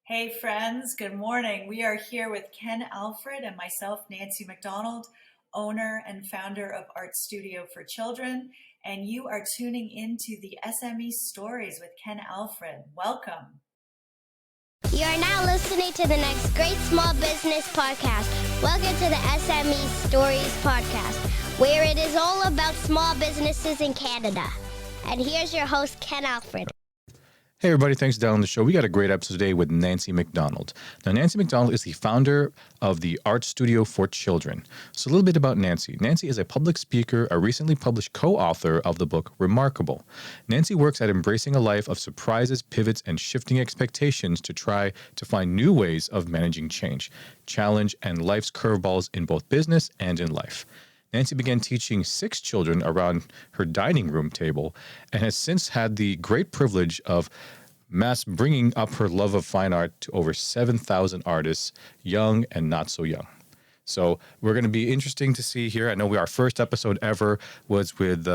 Hey friends, good morning. We are here with Ken Alfred and myself, Nancy MacDonald, owner and founder of Art Studio for Children, and you are tuning into the S.M.E Stories with Ken Alfred. Welcome. You are now listening to the next great small business podcast. Welcome to the S.M.E Stories podcast, where it is all about small businesses in Canada. And here's your host, Ken Alfred. Hey everybody, thanks for downloading the show. We got a great episode today with Nancy MacDonald. Now, Nancy MacDonald is the founder of the Art Studio for Children. So a little bit about Nancy. Nancy is a public speaker, a recently published co-author of the book Remarkable. Nancy works at embracing a life of surprises, pivots, and shifting expectations to try to find new ways of managing change, challenge, and life's curveballs in both business and in life. Nancy began teaching 6 children around her dining room table and has since had the great privilege of bringing up her love of fine art to over 7,000 artists, young and not so young. So we're going to be interesting to see here. I know our first episode ever was with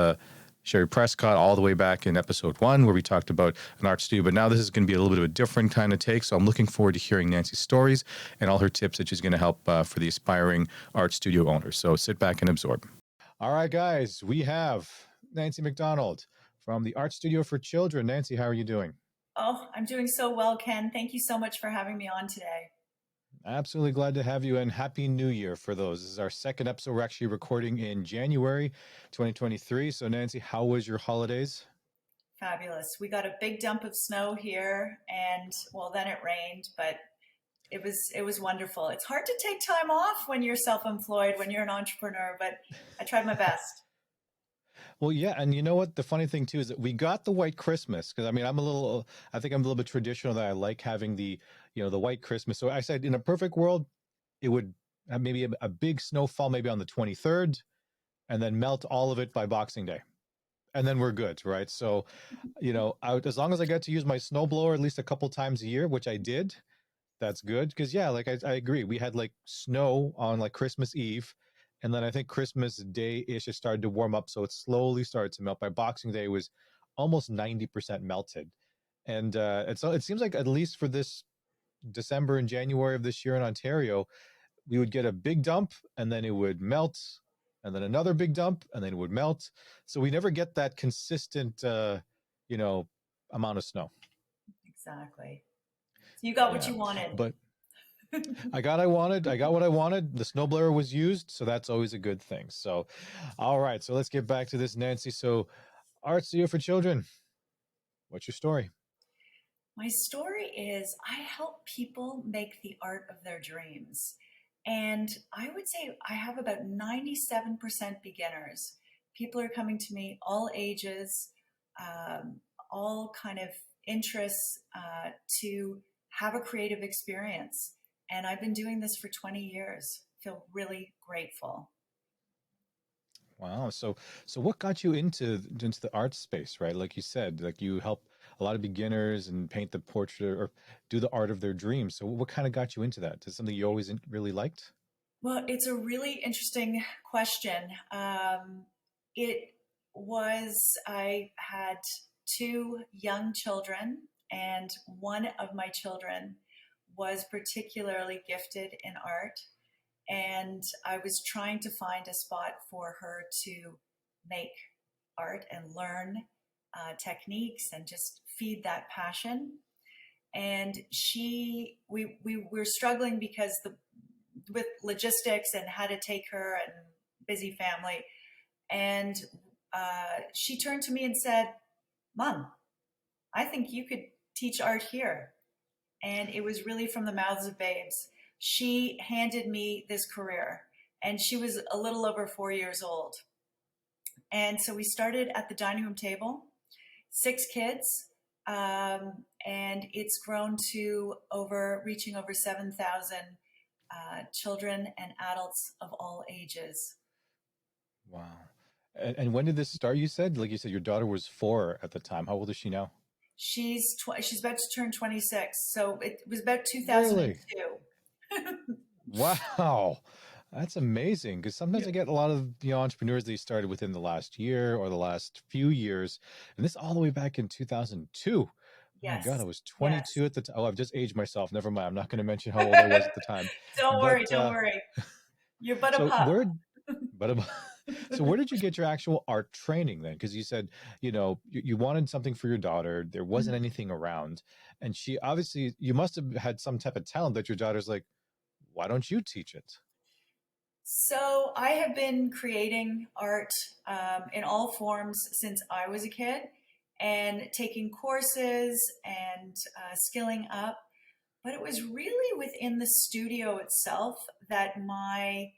Sherry Prescott all the way back in episode 1 where we talked about an art studio, but now this is going to be a little bit of a different kind of take. So I'm looking forward to hearing Nancy's stories and all her tips that she's going to help for the aspiring art studio owners. So sit back and absorb. All right, guys, we have Nancy MacDonald from the Art Studio for Children. Nancy, how are you doing? Oh, I'm doing so well, Ken. Thank you so much for having me on today. Absolutely glad to have you, and Happy New Year for those. This is our second episode. We're actually recording in January 2023. So, Nancy, how was your holidays? Fabulous. We got a big dump of snow here, and well, then it rained, but it was wonderful. It's hard to take time off when you're self-employed, when you're an entrepreneur, but I tried my best. Well, yeah, and you know what? The funny thing too is that we got the white Christmas because I think I'm a little bit traditional that I like having the white Christmas. So I said in a perfect world, it would have maybe a big snowfall maybe on the 23rd and then melt all of it by Boxing Day. And then we're good, right? So, as long as I get to use my snowblower at least a couple times a year, which I did, that's good. Because yeah, like I agree. We had like snow on like Christmas Eve, and then I think Christmas Day-ish it started to warm up, so it slowly started to melt. By Boxing Day, it was almost 90% melted, and so it seems like at least for this December and January of this year in Ontario, we would get a big dump, and then it would melt, and then another big dump, and then it would melt. So we never get that consistent, amount of snow. Exactly. You got what Yeah, you wanted. but I got what I wanted. The snowblower was used, so that's always a good thing. So, all right, so let's get back to this, Nancy. So, Art Studio for Children. What's your story? My story is I help people make the art of their dreams. And I would say I have about 97% beginners. People are coming to me all ages, all kind of interests to have a creative experience. And I've been doing this for 20 years. Feel really grateful. Wow. So what got you into the art space, right? Like you said, like you help a lot of beginners and paint the portrait or do the art of their dreams. So what kind of got you into that? Is it something you always really liked? Well, it's a really interesting question. It I had 2 young children, and one of my children was particularly gifted in art. And I was trying to find a spot for her to make art and learn techniques and just feed that passion. And we were struggling because with logistics and how to take her and busy family. And she turned to me and said, "Mom, I think you could teach art here." And it was really from the mouths of babes. She handed me this career, and she was a little over 4 years old. And so we started at the dining room table, 6 kids, and it's grown to reaching over 7,000 children and adults of all ages. Wow. And when did this start? You said, like you said, your daughter was 4 at the time. How old is she now? She's about to turn 26, so it was about Really? 2002. Wow. That's amazing. Because sometimes I get a lot of entrepreneurs they started within the last year or the last few years, and this all the way back in 2002. Oh my God, Yes. I was Yes. 22 at the time. Oh, I've just aged myself. Never mind. I'm not going to mention how old I was at the time. Don't But worry, don't worry. You're but a so pup. but so where did you get your actual art training then? Because you said, you wanted something for your daughter. There wasn't Mhm. anything around. And she obviously, you must have had some type of talent that your daughter's like, why don't you teach it? So I have been creating art in all forms since I was a kid and taking courses and skilling up. But it was really within the studio itself that my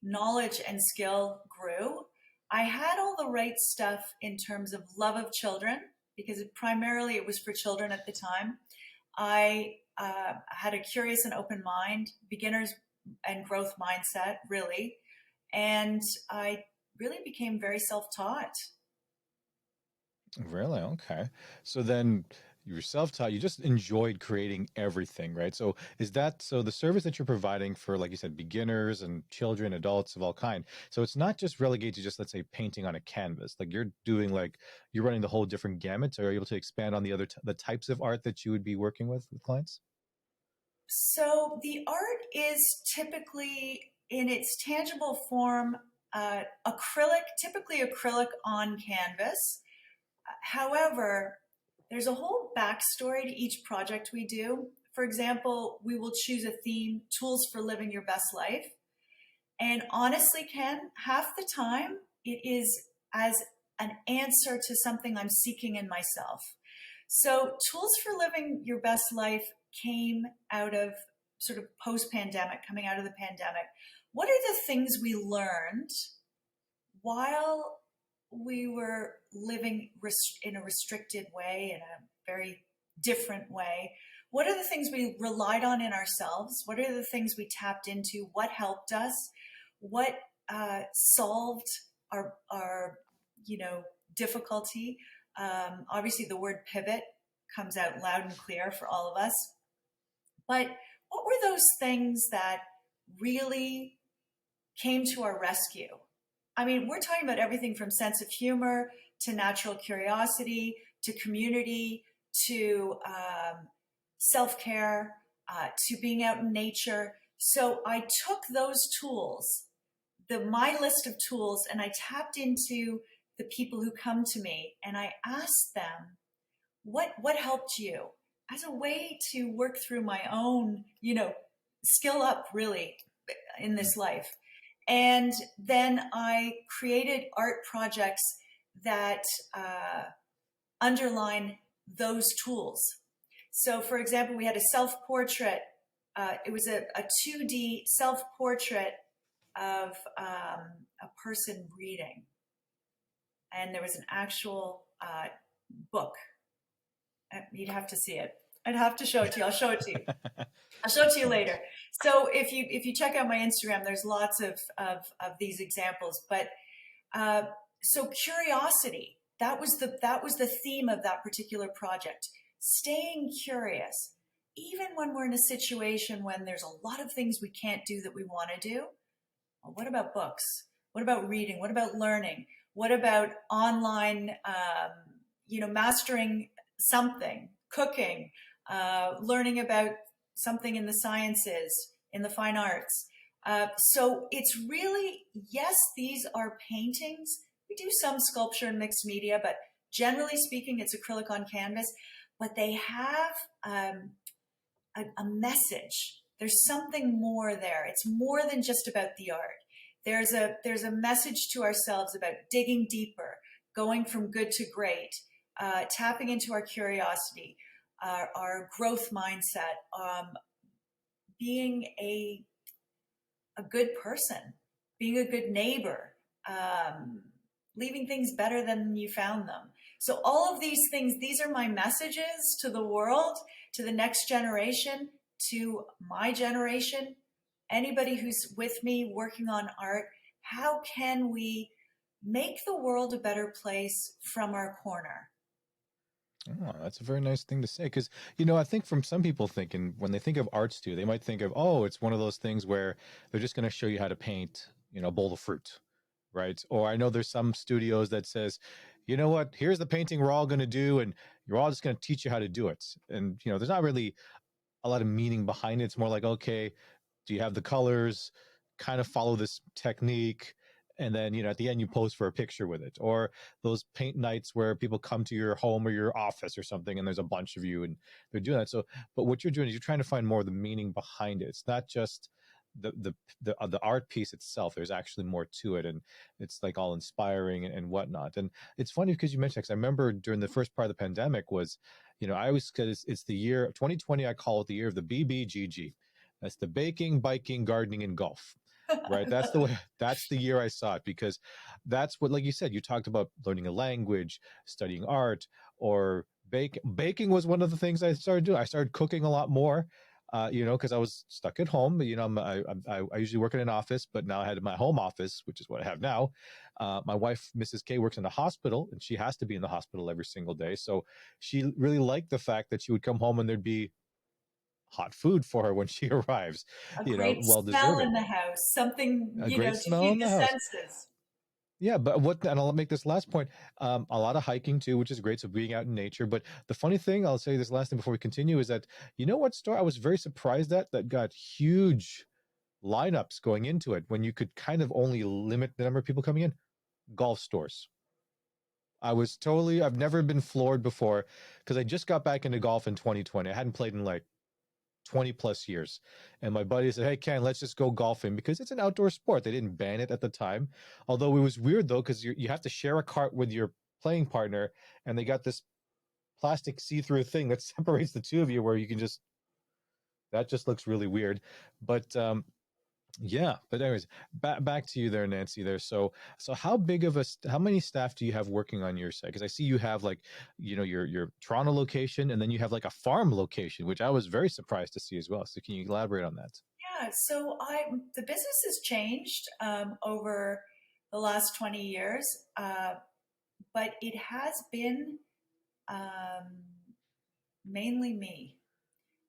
knowledge and skill grew. I had all the right stuff in terms of love of children because primarily it was for children at the time. I had a curious and open mind, beginners and growth mindset, really. And I really became very self taught. Really? Okay. So then you were self-taught, you just enjoyed creating everything, right? So is that so the service that you're providing for, like you said, beginners and children, adults of all kind. So it's not just relegated to just, let's say, painting on a canvas. Like you're doing you're running the whole different gamut. So are you able to expand on the types of art that you would be working with clients? So the art is typically in its tangible form acrylic, typically acrylic on canvas. However, there's a whole backstory to each project we do. For example, we will choose a theme, tools for living your best life. And honestly, Ken, half the time it is as an answer to something I'm seeking in myself. So, tools for living your best life came out of sort of post pandemic, coming out of the pandemic. What are the things we learned while we were living in a restricted way, in a very different way? What are the things we relied on in ourselves? What are the things we tapped into? What helped us? What solved our difficulty? Obviously, the word pivot comes out loud and clear for all of us. But what were those things that really came to our rescue? I mean, we're talking about everything from sense of humor to natural curiosity to community to self care to being out in nature. So I took those tools, my list of tools, and I tapped into the people who come to me and I asked them, what helped you, as a way to work through my own, skill up really in this life. And then I created art projects that underline those tools. So, for example, we had a self portrait. It was a 2D self portrait of a person reading. And there was an actual book. You'd have to see it. I'd have to show it to you. I'll show it to you. I'll show it to you later. So if you check out my Instagram, there's lots of these examples. But so curiosity, that was the theme of that particular project. Staying curious, even when we're in a situation when there's a lot of things we can't do that we want to do. Well, what about books? What about reading? What about learning? What about online? Mastering something, cooking, learning about something in the sciences, in the fine arts. So it's really, yes, these are paintings. We do some sculpture and mixed media, but generally speaking, it's acrylic on canvas. But they have a message. There's something more there. It's more than just about the art. There's a message to ourselves about digging deeper, going from good to great, tapping into our curiosity, our growth mindset, being a good person, being a good neighbor, leaving things better than you found them. So all of these things, these are my messages to the world, to the next generation, to my generation, anybody who's with me working on art. How can we make the world a better place from our corner? Oh, that's a very nice thing to say. Because, I think from some people thinking, when they think of art studio, they might think of, oh, it's one of those things where they're just going to show you how to paint, a bowl of fruit, right? Or I know there's some studios that says, you know what, here's the painting we're all going to do, and you're all just going to teach you how to do it. And, there's not really a lot of meaning behind it. It's more like, okay, do you have the colors? Kind of follow this technique. And then, at the end, you pose for a picture with it. Or those paint nights where people come to your home or your office or something, and there's a bunch of you and they're doing that. So, but what you're doing is you're trying to find more of the meaning behind it. It's not just the art piece itself. There's actually more to it, and it's like all inspiring and whatnot. And it's funny because you mentioned, because I remember during the first part of the pandemic was, I always, because it's the year 2020, I call it the year of the BBGG. That's the baking, biking, gardening, and golf. Right. That's the way. That's the year I saw it, because that's what, like you said, you talked about learning a language, studying art, or baking was one of the things I started doing. I started cooking a lot more, because I was stuck at home. I usually work in an office, but now I had my home office, which is what I have now. My wife, Mrs. K, works in a hospital, and she has to be in the hospital every single day. So she really liked the fact that she would come home and there'd be hot food for her when she arrives, A great well smell in deserving. the house, something, A great to smell feed in the the house. senses. Yeah, but and I'll make this last point. A lot of hiking too, which is great. So being out in nature. But the funny thing, I'll say this last thing before we continue, is that, what store I was very surprised at that got huge lineups going into it when you could kind of only limit the number of people coming in? Golf stores. I've never been floored before, because I just got back into golf in 2020. I hadn't played in like 20 plus years. And my buddy said, hey, Ken, let's just go golfing, because it's an outdoor sport. They didn't ban it at the time. Although it was weird, though, because you have to share a cart with your playing partner, and they got this plastic see-through thing that separates the two of you, where you can that just looks really weird. But yeah, but anyways, back to you there, Nancy. There, so how many staff do you have working on your site? Because I see you have, like, your Toronto location, and then you have like a farm location, which I was very surprised to see as well. So can you elaborate on that? Yeah, so the business has changed over the last 20 years, but it has been um, mainly me.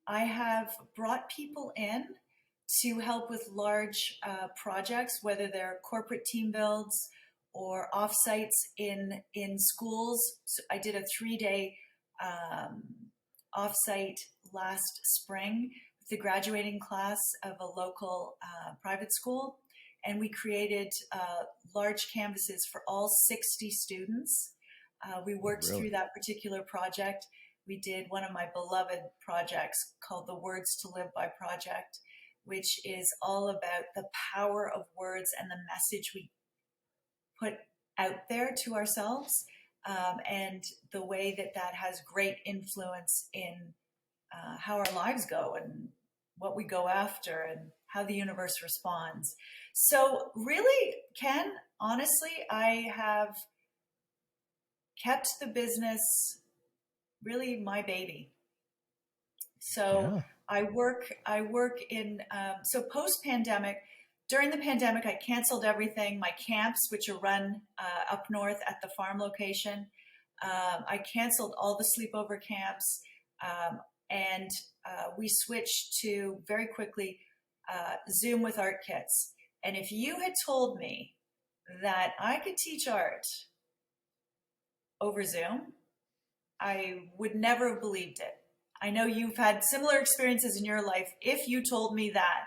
I have brought people in to help with large projects, whether they're corporate team builds or offsites in schools. So I did a 3-day um, offsite last spring with the graduating class of a local private school, and we created large canvases for all 60 students. We worked Really? through that particular project. We did one of my beloved projects called the Words to Live By Project, which is all about the power of words and the message we put out there to ourselves, and the way that has great influence in how our lives go and what we go after and how the universe responds. So really, Ken, honestly, I have kept the business really my baby. So Yeah. I work in so post pandemic. During the pandemic, I canceled everything. My camps, which are run up north at the farm location, I canceled all the sleepover camps, and we switched to very quickly Zoom with art kits. And if you had told me that I could teach art over Zoom, I would never have believed it. I know you've had similar experiences in your life if you told me that.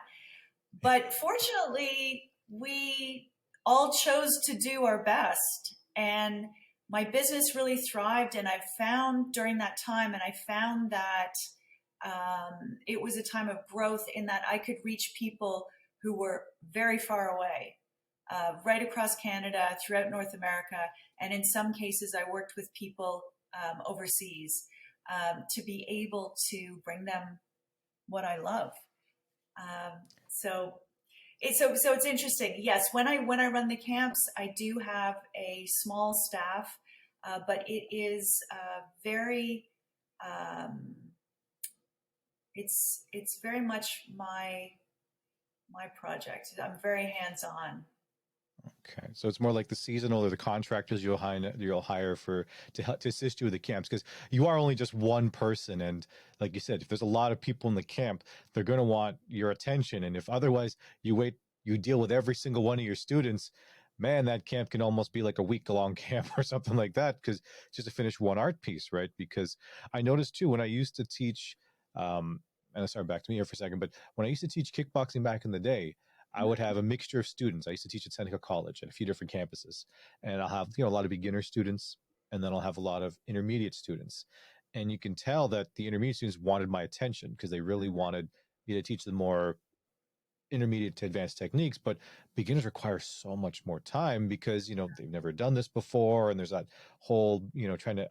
But fortunately, we all chose to do our best. And my business really thrived. And I found during that time, and I found that it was a time of growth in that I could reach people who were very far away, right across Canada, throughout North America. And in some cases, I worked with people overseas, to be able to bring them what I love. So it's interesting. Yes, when I run the camps, I do have a small staff, but it is very it's very much my project. I'm very hands on. Okay, so it's more like the seasonal or the contractors you'll hire for to assist you with the camps, because you are only just one person, and like you said, if there's a lot of people in the camp, they're going to want your attention, and if otherwise you deal with every single one of your students, man, that camp can almost be like a week-long camp or something like that, because just to finish one art piece, right? Because I noticed too when I used to teach, and sorry, back to me here for a second, but when I used to teach kickboxing back in the day, I would have a mixture of students. I used to teach at Seneca College at a few different campuses, and I'll have a lot of beginner students, and then I'll have a lot of intermediate students, and you can tell that the intermediate students wanted my attention because they really wanted me to teach them more intermediate to advanced techniques. But beginners require so much more time because they've never done this before, and there's that whole trying to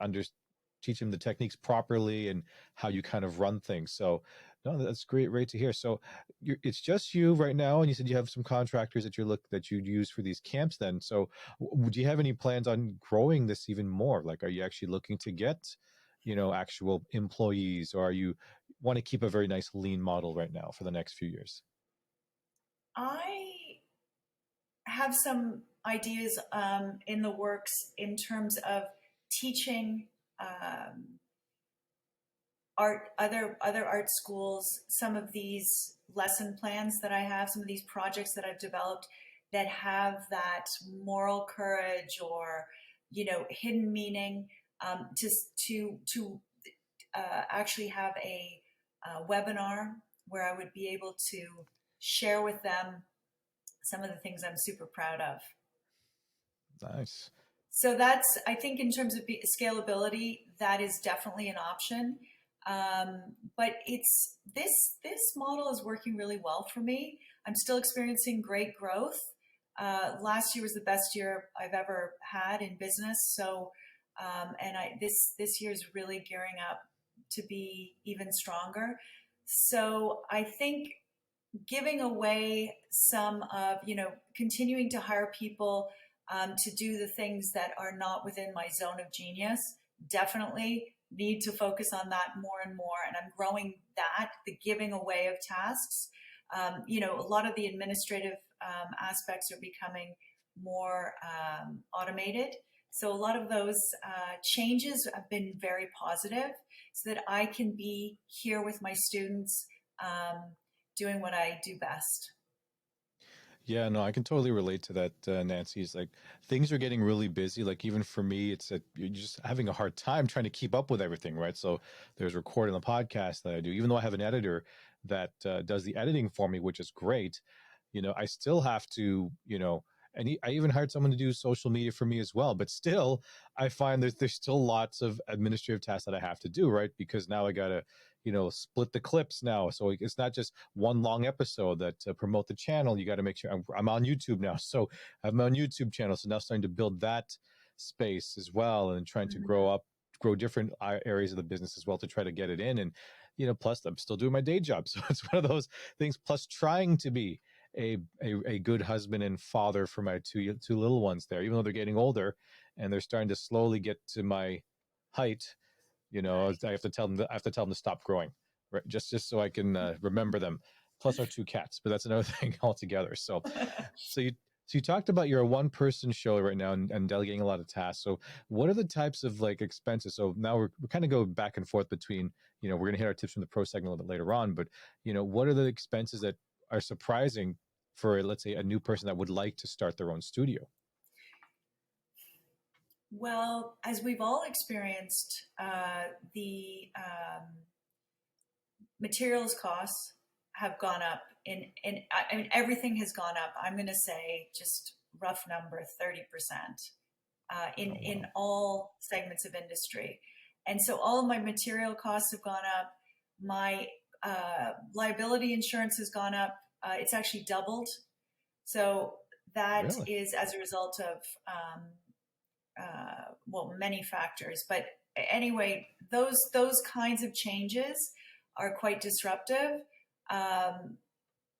teach them the techniques properly and how you kind of run things. So no, that's great to hear. So it's just you right now, and you said you have some contractors that you'd use for these camps then. So do you have any plans on growing this even more? Like, are you actually looking to get actual employees, or are you want to keep a very nice lean model right now for the next few years? I have some ideas in the works in terms of teaching other art schools some of these lesson plans that I have, some of these projects that I've developed that have that moral courage or hidden meaning, to actually have a webinar where I would be able to share with them some of the things I'm super proud of. Nice. So that's, I think in terms of scalability, that is definitely an option. But it's this model is working really well for me. I'm still experiencing great growth. Last year was the best year I've ever had in business. So, and this year is really gearing up to be even stronger. So I think giving away some of, continuing to hire people to do the things that are not within my zone of genius, definitely need to focus on that more and more. And I'm growing the giving away of tasks. A lot of the administrative aspects are becoming more automated. So a lot of those changes have been very positive so that I can be here with my students doing what I do best. Yeah, no, I can totally relate to that, Nancy. It's like things are getting really busy. Like even for me, it's that you're just having a hard time trying to keep up with everything, right? So there's recording the podcast that I do, even though I have an editor that does the editing for me, which is great. I still have to, and I even hired someone to do social media for me as well. But still, I find there's still lots of administrative tasks that I have to do, right? Because now I gotta, split the clips now. So it's not just one long episode that to promote the channel. You got to make sure I'm on YouTube now. So I have my own YouTube channel. So now starting to build that space as well, and trying to grow different areas of the business as well to try to get it in. And, plus I'm still doing my day job. So it's one of those things, plus trying to be a good husband and father for my two little ones there, even though they're getting older and they're starting to slowly get to my height. I have to tell them to stop growing, right? Just so I can remember them. Plus our two cats, but that's another thing altogether. So you talked about you're a one-person show right now and delegating a lot of tasks. So what are the types of like expenses? So now we're kind of going back and forth between, we're going to hit our tips from the pro segment a little bit later on, but what are the expenses that are surprising for, let's say, a new person that would like to start their own studio? Well, as we've all experienced, the materials costs have gone up. I mean, everything has gone up. I'm going to say just rough number, 30% in all segments of industry. And so all of my material costs have gone up. My liability insurance has gone up. It's actually doubled. So that Really? is as a result of many factors. But anyway, those kinds of changes are quite disruptive.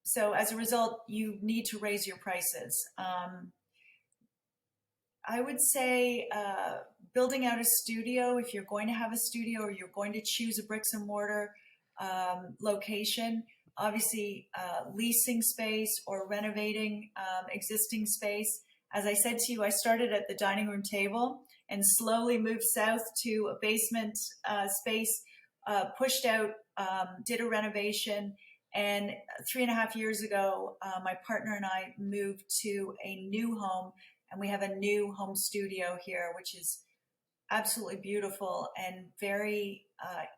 So as a result, you need to raise your prices. I would say building out a studio, if you're going to have a studio or you're going to choose a bricks and mortar location, obviously leasing space or renovating existing space. As I said to you, I started at the dining room table and slowly moved south to a basement space, pushed out, did a renovation. And 3.5 years ago, my partner and I moved to a new home And we have a new home studio here, which is absolutely beautiful and very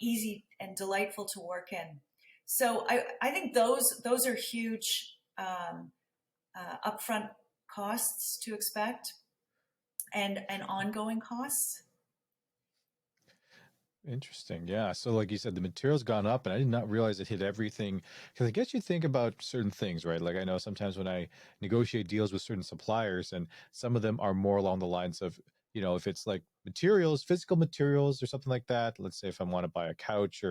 easy and delightful to work in. So I think those are huge upfront costs to expect and ongoing costs. Interesting. Yeah. So, like you said, the material's gone up, and I did not realize it hit everything. Because I guess you think about certain things, right? Like I know sometimes when I negotiate deals with certain suppliers, and some of them are more along the lines of, if it's like materials, physical materials, or something like that. Let's say if I want to buy a couch,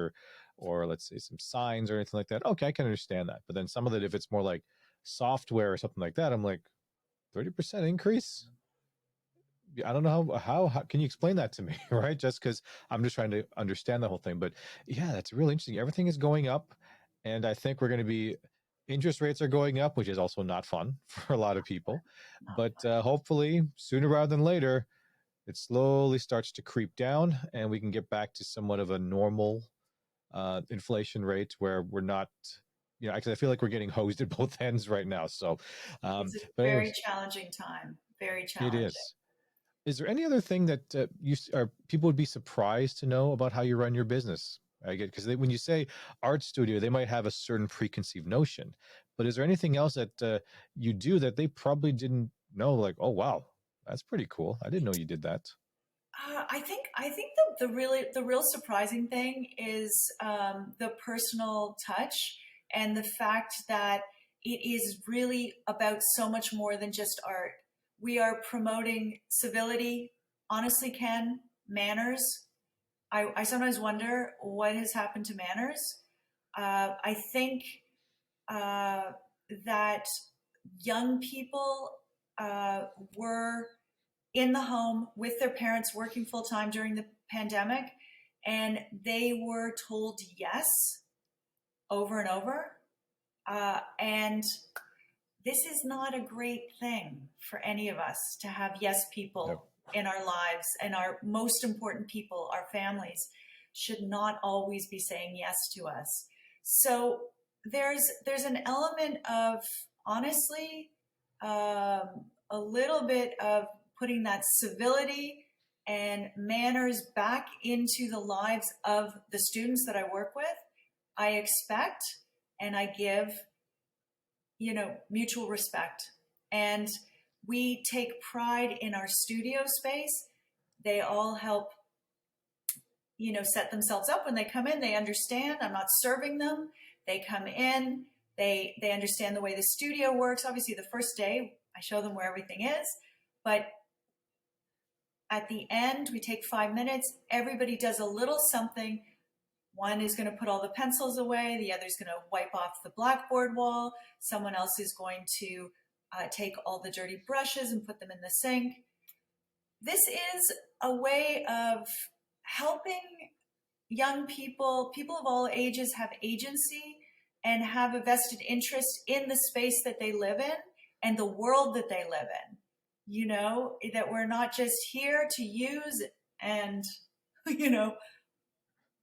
or let's say some signs or anything like that. Okay, I can understand that. But then some of it, if it's more like software or something like that, I'm like, 30% increase. I don't know how can you explain that to me, right? Just because I'm just trying to understand the whole thing. But yeah, that's really interesting. Everything is going up, and I think we're going to be interest rates are going up, which is also not fun for a lot of people. But hopefully, sooner rather than later, it slowly starts to creep down, and we can get back to somewhat of a normal inflation rate where we're not. Actually, I feel like we're getting hosed at both ends right now. So, It's a but very anyways, challenging time. Very it challenging. is. Is there any other thing that people would be surprised to know about how you run your business? I get because when you say art studio, they might have a certain preconceived notion. But is there anything else that you do that they probably didn't know? Like, oh wow, that's pretty cool. I didn't know you did that. I think the real surprising thing is the personal touch and the fact that it is really about so much more than just art. We are promoting civility, honestly, Ken, manners. I sometimes wonder what has happened to manners. I think uh, that young people were in the home with their parents working full time during the pandemic, and they were told yes over and over. And this is not a great thing for any of us to have yes No. people in our lives, and our most important people, our families, should not always be saying yes to us. So there's an element of honestly a little bit of putting that civility and manners back into the lives of the students that I work with. I expect and I give, mutual respect. And we take pride in our studio space. They all help, set themselves up when they come in. They understand I'm not serving them. They come in, they understand the way the studio works. Obviously, the first day I show them where everything is, but at the end, we take 5 minutes. Everybody does a little something. One is going to put all the pencils away. The other is going to wipe off the blackboard wall. Someone else is going to take all the dirty brushes and put them in the sink. This is a way of helping young people of all ages, have agency and have a vested interest in the space that they live in and the world that they live in. That we're not just here to use and,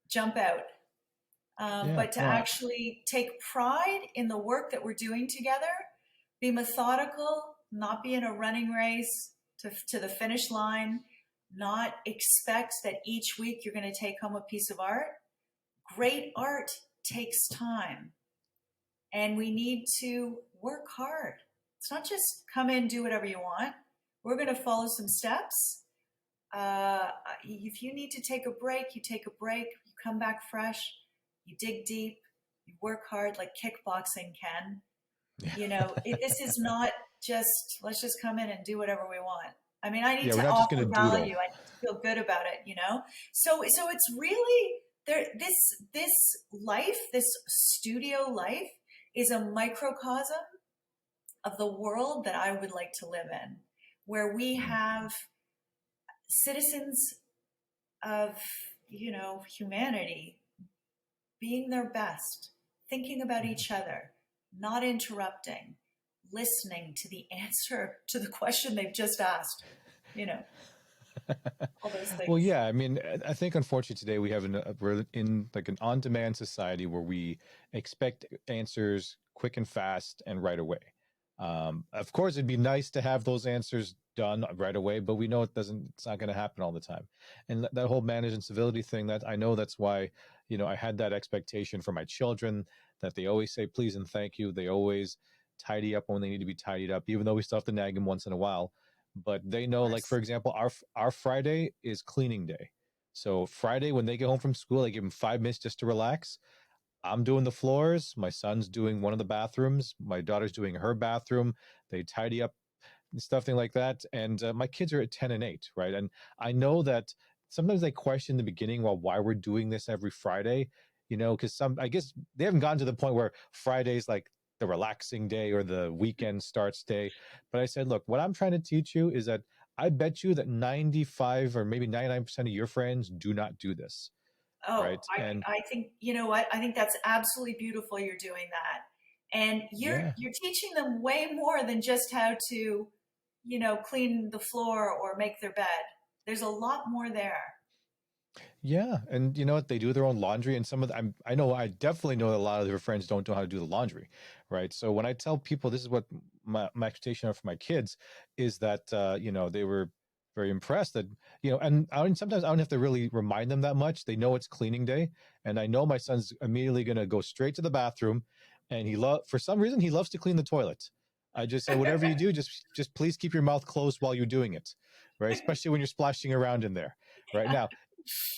jump out, Yeah. but to Well, actually take pride in the work that we're doing together, be methodical, not be in a running race to the finish line, not expect that each week you're going to take home a piece of art. Great art takes time, and we need to work hard. It's not just come in, do whatever you want. We're going to follow some steps. If you need to take a break, you take a break. You come back fresh. You dig deep. You work hard like kickboxing can. yeah. This is not just let's just come in and do whatever we want. I mean, I need Yeah, we're to not just going offer to doodle. value. I need to feel good about it. So it's really there. This life, this studio life, is a microcosm of the world that I would like to live in, where we have citizens of humanity being their best, thinking about each other, not interrupting, listening to the answer to the question they've just asked, all those Well, things. yeah. I mean, I think unfortunately today we're in like an on-demand society where we expect answers quick and fast and right away. Of course, it'd be nice to have those answers done right away, but we know it's not going to happen all the time. And that whole management civility thing, that I know that's why, I had that expectation for my children, that they always say please and thank you. They always tidy up when they need to be tidied up, even though we still have to nag them once in a while. But they know, like, for example, our Friday is cleaning day. So Friday, when they get home from school, I give them 5 minutes just to relax. I'm doing the floors. My son's doing one of the bathrooms. My daughter's doing her bathroom. They tidy up and stuff like that. And my kids are at 10 and 8, right? And I know that sometimes they question in the beginning, well, why we're doing this every Friday, because I guess they haven't gotten to the point where Friday's like the relaxing day or the weekend starts day. But I said, look, what I'm trying to teach you is that I bet you that 95 or maybe 99% of your friends do not do this. Oh, Right. And I think, you know what? I think that's absolutely beautiful you're doing that. And yeah. you're teaching them way more than just how to, clean the floor or make their bed. There's a lot more there. Yeah, and you know what? They do their own laundry, and some of the, I definitely know that a lot of their friends don't know how to do the laundry, right? So when I tell people this is what my expectation are for my kids, is that they were very impressed that and sometimes I don't have to really remind them that much. They know it's cleaning day, and I know my son's immediately going to go straight to the bathroom, and for some reason he loves to clean the toilet. I just say, whatever you do, just please keep your mouth closed while you're doing it, right? Especially when you're splashing around in there. Right now,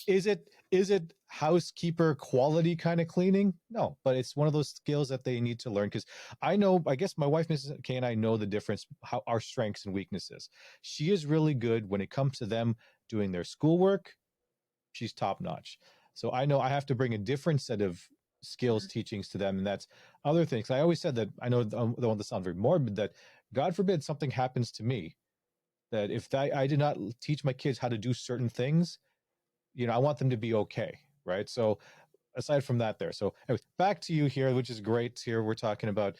is it housekeeper quality kind of cleaning? No, but it's one of those skills that they need to learn, because I guess my wife, Mrs. K, and I know the difference, how our strengths and weaknesses. She is really good when it comes to them doing their schoolwork. She's top notch. So I know I have to bring a different set of skills teachings to them, and that's other things. I always said that I know I don't want to sound very morbid, that God forbid something happens to me, that if I did not teach my kids how to do certain things, I want them to be okay, right? So aside from that there. So anyway, back to you here, which is great. Here we're going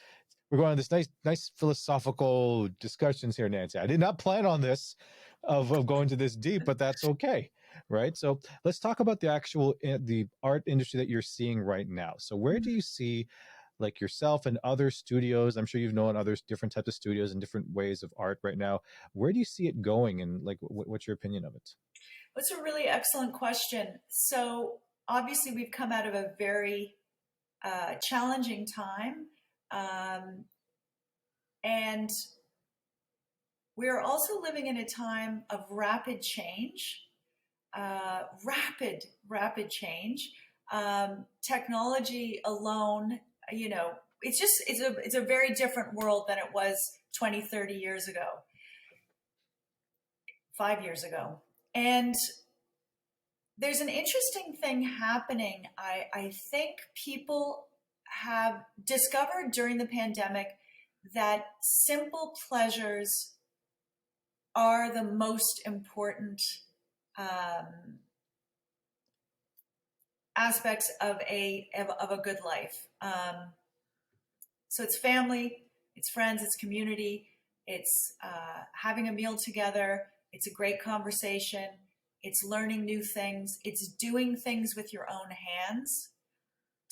on this nice philosophical discussions here, Nancy. I did not plan on this, of going to this deep, but that's okay, right? So let's talk about the art industry that you're seeing right now. So where do you see, like, yourself and other studios? I'm sure you've known other different types of studios and different ways of art right now. Where do you see it going, and like, what's your opinion of it? That's a really excellent question. So obviously we've come out of a very challenging time. And we're also living in a time of rapid change, rapid change. Technology alone, it's a very different world than it was 20, 30 years ago, 5 years ago. And there's an interesting thing happening. I think people have discovered during the pandemic that simple pleasures are the most important aspects of a good life. So it's family, it's friends, it's community, it's having a meal together, it's a great conversation, it's learning new things, it's doing things with your own hands.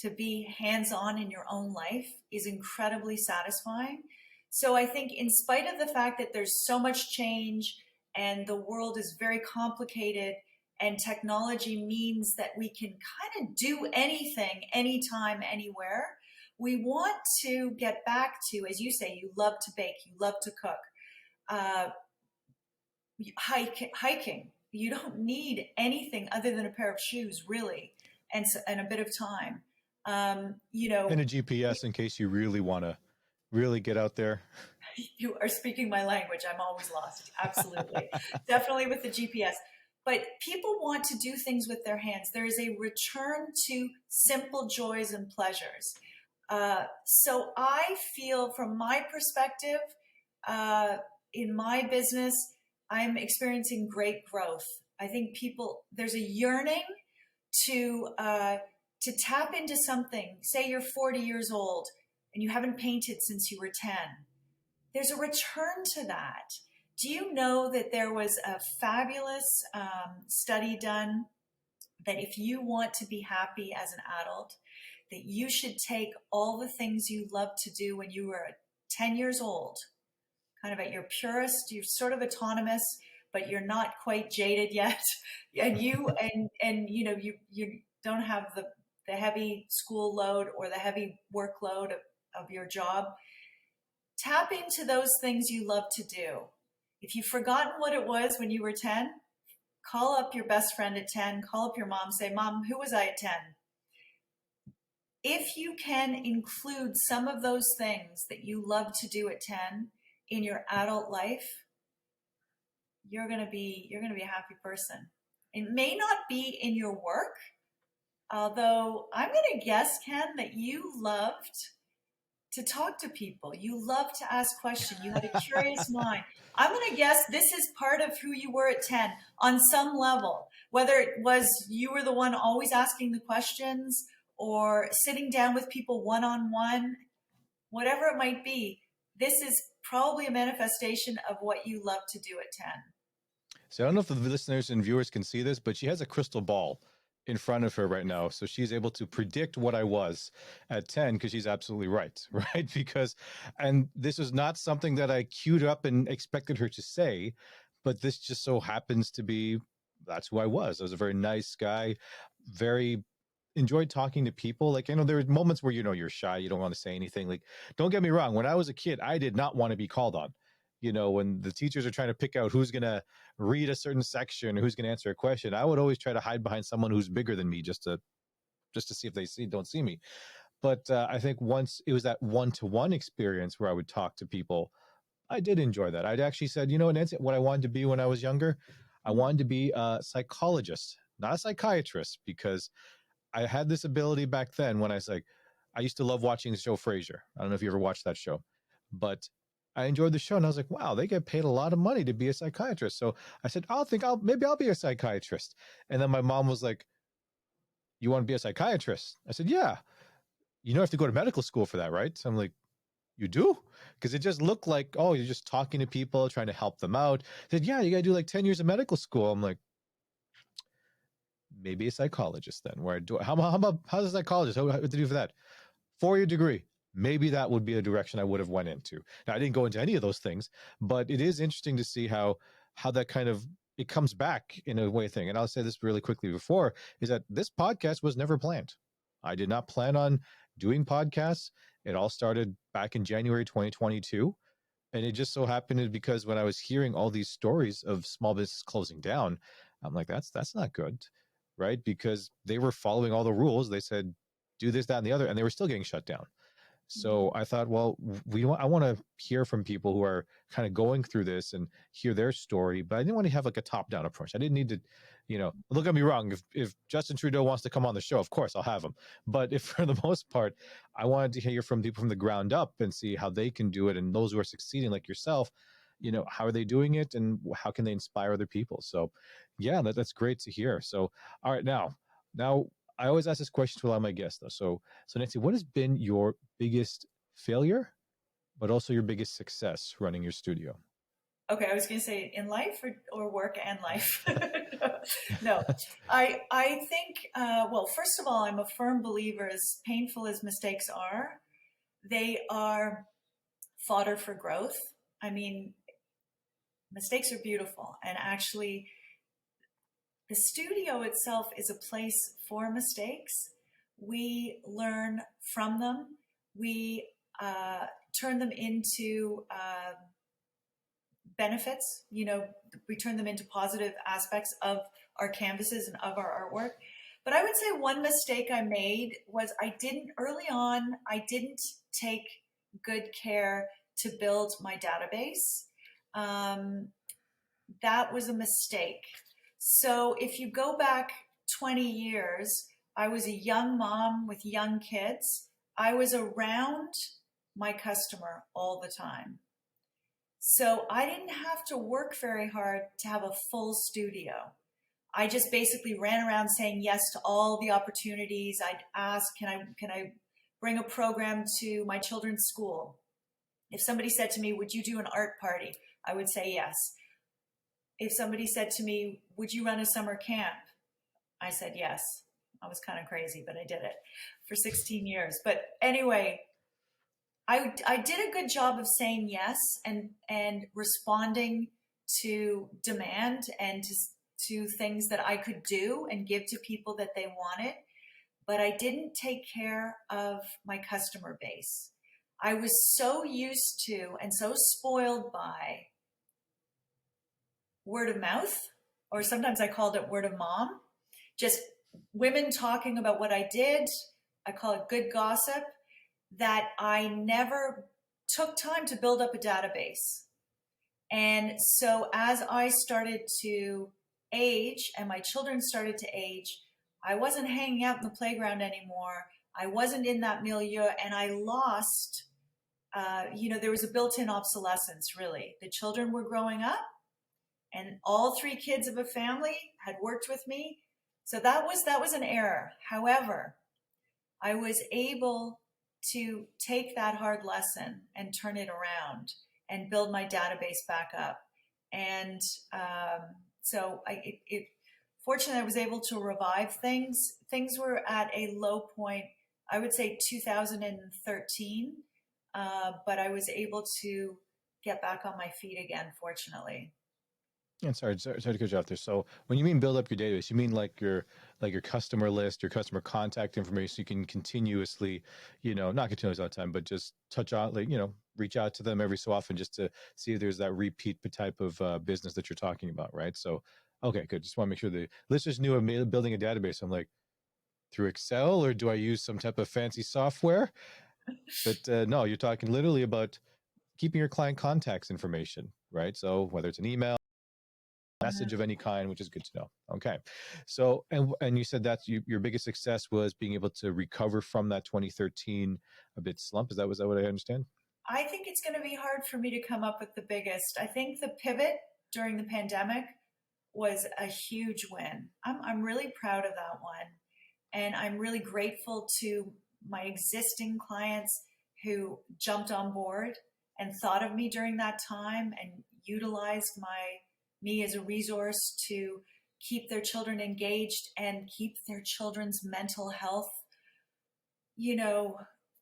To be hands-on in your own life is incredibly satisfying. So I think, in spite of the fact that there's so much change and the world is very complicated and technology means that we can kind of do anything, anytime, anywhere, we want to get back to, as you say, you love to bake, you love to cook, hiking. You don't need anything other than a pair of shoes, really, and a bit of time. And a GPS in case you really want to really get out there. You are speaking my language. I'm always lost. Absolutely. Definitely with the GPS. But people want to do things with their hands. There is a return to simple joys and pleasures. So I feel, from my perspective, in my business, I'm experiencing great growth. I think there's a yearning to tap into something. Say you're 40 years old and you haven't painted since you were 10. There's a return to that. Do you know that there was a fabulous study done that if you want to be happy as an adult, that you should take all the things you loved to do when you were a 10 years old, kind of at your purest, you're sort of autonomous, but you're not quite jaded yet. And you don't have the heavy school load or the heavy workload of your job. Tap into those things you love to do. If you've forgotten what it was when you were 10, call up your best friend at 10, call up your mom, say, Mom, who was I at 10? If you can include some of those things that you love to do at 10 in your adult life, you're going to be a happy person. It may not be in your work, although I'm going to guess, Ken, that you loved to talk to people. You love to ask questions. You had a curious mind. I'm going to guess this is part of who you were at 10 on some level, whether it was you were the one always asking the questions or sitting down with people one-on-one, whatever it might be. This is probably a manifestation of what you love to do at 10. So I don't know if the listeners and viewers can see this, but she has a crystal ball in front of her right now. So she's able to predict what I was at 10 because she's absolutely right, right? And this is not something that I queued up and expected her to say, but this just so happens to be, that's who I was. I was a very nice guy, very enjoyed talking to people. Like, there were moments where, you're shy, you don't want to say anything. Like, don't get me wrong. When I was a kid, I did not want to be called on. When the teachers are trying to pick out who's going to read a certain section or who's going to answer a question, I would always try to hide behind someone who's bigger than me just to see if they don't see me. But I think once it was that one-to-one experience where I would talk to people, I did enjoy that. I'd actually said, Nancy, what I wanted to be when I was younger, I wanted to be a psychologist, not a psychiatrist, because I had this ability back then when I used to love watching the show Frasier. I don't know if you ever watched that show, but I enjoyed the show and I was like, wow, they get paid a lot of money to be a psychiatrist. So I said, maybe I'll be a psychiatrist. And then my mom was like, you want to be a psychiatrist? I said, yeah. You have to go to medical school for that, right? So I'm like, you do? Because it just looked like, oh, you're just talking to people, trying to help them out. I said, yeah, you got to do like 10 years of medical school. I'm like, maybe a psychologist then. How's a psychologist? What to do for that? 4-year degree. Maybe that would be a direction I would have went into. Now, I didn't go into any of those things, but it is interesting to see how that kind of, it comes back in a way thing. And I'll say this really quickly before, is that this podcast was never planned. I did not plan on doing podcasts. It all started back in January 2022. And it just so happened because when I was hearing all these stories of small business closing down, I'm like, that's not good, right? Because they were following all the rules. They said, do this, that, and the other, and they were still getting shut down. So I thought, well, I want to hear from people who are kind of going through this and hear their story, but I didn't want to have like a top-down approach. I didn't need to, don't get me wrong. If Justin Trudeau wants to come on the show, of course I'll have him. But if for the most part, I wanted to hear from people from the ground up and see how they can do it. And those who are succeeding like yourself, how are they doing it and how can they inspire other people? So yeah, that's great to hear. So, all right, now I always ask this question to a lot of my guests, though. So Nancy, what has been your biggest failure, but also your biggest success running your studio? Okay, I was going to say in life or work and life. No, I think, well, first of all, I'm a firm believer, as painful as mistakes are, they are fodder for growth. I mean, mistakes are beautiful, and actually, the studio itself is a place for mistakes. We learn from them. We turn them into benefits. We turn them into positive aspects of our canvases and of our artwork. But I would say one mistake I made was early on, I didn't take good care to build my database. That was a mistake. So if you go back 20 years, I was a young mom with young kids. I was around my customer all the time. So I didn't have to work very hard to have a full studio. I just basically ran around saying yes to all the opportunities. I'd ask, can I bring a program to my children's school? If somebody said to me, would you do an art party? I would say yes. If somebody said to me, would you run a summer camp? I said yes. I was kind of crazy, but I did it for 16 years. But anyway, I did a good job of saying yes and responding to demand and to things that I could do and give to people that they wanted, but I didn't take care of my customer base. I was so used to and so spoiled by word of mouth, or sometimes I called it word of mom, just women talking about what I did. I call it good gossip, that I never took time to build up a database. And so as I started to age and my children started to age, I wasn't hanging out in the playground anymore. I wasn't in that milieu, and I lost, there was a built-in obsolescence, really. The children were growing up, and all 3 kids of a family had worked with me. So that was an error. However, I was able to take that hard lesson and turn it around and build my database back up. And fortunately, I was able to revive things. Things were at a low point, I would say 2013, but I was able to get back on my feet again, fortunately. And sorry to cut you off there. So when you mean build up your database, you mean like your customer list, your customer contact information, so you can continuously, not continuously all the time, but just touch on, reach out to them every so often just to see if there's that repeat type of business that you're talking about, right? So, okay, good. Just want to make sure the listeners knew of building a database. I'm like, through Excel, or do I use some type of fancy software? But no, you're talking literally about keeping your client contacts information, right? So whether it's an email, message of any kind, which is good to know. Okay. So, and you said that your biggest success was being able to recover from that 2013 a bit slump. Is that what I understand? I think it's going to be hard for me to come up with the biggest. I think the pivot during the pandemic was a huge win. I'm really proud of that one. And I'm really grateful to my existing clients who jumped on board and thought of me during that time and utilized me as a resource to keep their children engaged and keep their children's mental health,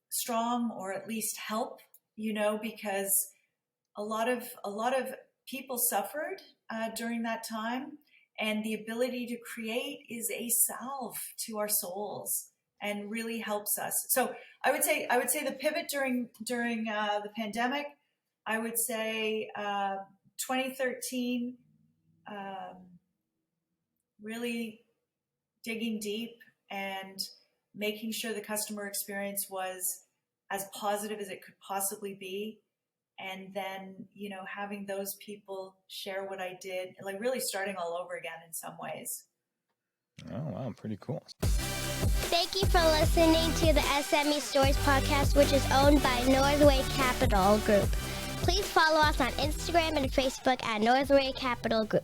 strong, or at least help, because a lot of people suffered during that time, and the ability to create is a salve to our souls and really helps us. So I would say the pivot during the pandemic, I would say 2013. Really digging deep and making sure the customer experience was as positive as it could possibly be. And then, having those people share what I did, like really starting all over again in some ways. Oh, wow. Pretty cool. Thank you for listening to the S.M.E Stories podcast, which is owned by Northway Capital Group. Please follow us on Instagram and Facebook at Northway Capital Group.